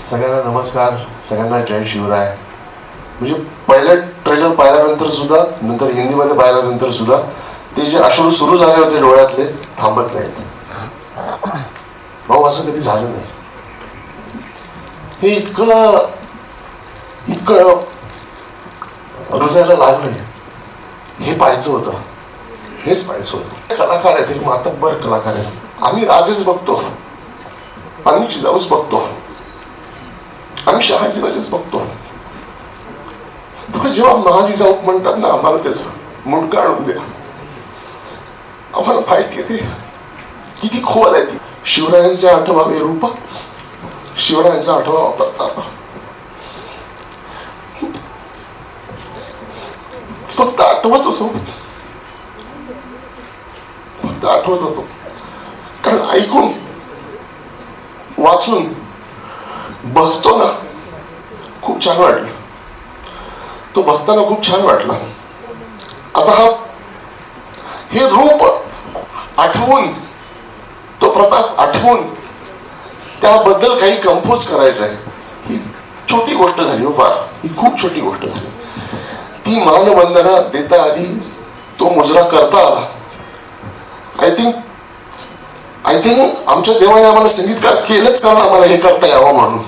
सगळ्यांना नमस्कार, सगळ्यांना जय शिवराय. म्हणजे पहिलं ट्रेलर पाहिल्यानंतर सुद्धा, नंतर हिंदीमध्ये पाहिल्यानंतर सुद्धा ते जे अश्रू सुरू झाले होते डोळ्यातले थांबत नाहीत. भाऊ असं कधी झालं नाही. हे इतकं हृदयाला लागलंय. हे पाहायचं होतं, हेच पाहायचं होतं. कलाकार आहेत, एक मातब्बर कलाकार आहेत. आम्ही राजेच बघतो, आम्ही जिजाऊच बघतो, आम्ही शहाजीराजेच बघतो. जेव्हा महाजिजाऊ म्हणतात ना, आम्हाला त्याचं मुंडकं आणून द्या. आम्हाला माहिती आहे ते किती खोल आहे. ती शिवरायांचे 8वे रूप, शिवरायांचा 8वा प्रताप. फक्त आठवत होतो, कारण ऐकून वाचून बघतो ना, खूप छान वाटलं. तो बघताना खूप छान वाटला. आता हे रूप आठवून, तो प्रताप आठवून त्याबद्दल काही कंपोज करायचं आहे. ही छोटी गोष्ट झाली हो, फार ही खूप छोटी गोष्ट झाली. ती मानवंदना देता आली, तो मुजरा करता आला. आय थिंक आमच्या देवाने आम्हाला संगीतकार केलंच, कारण आम्हाला हे करता यावं म्हणून.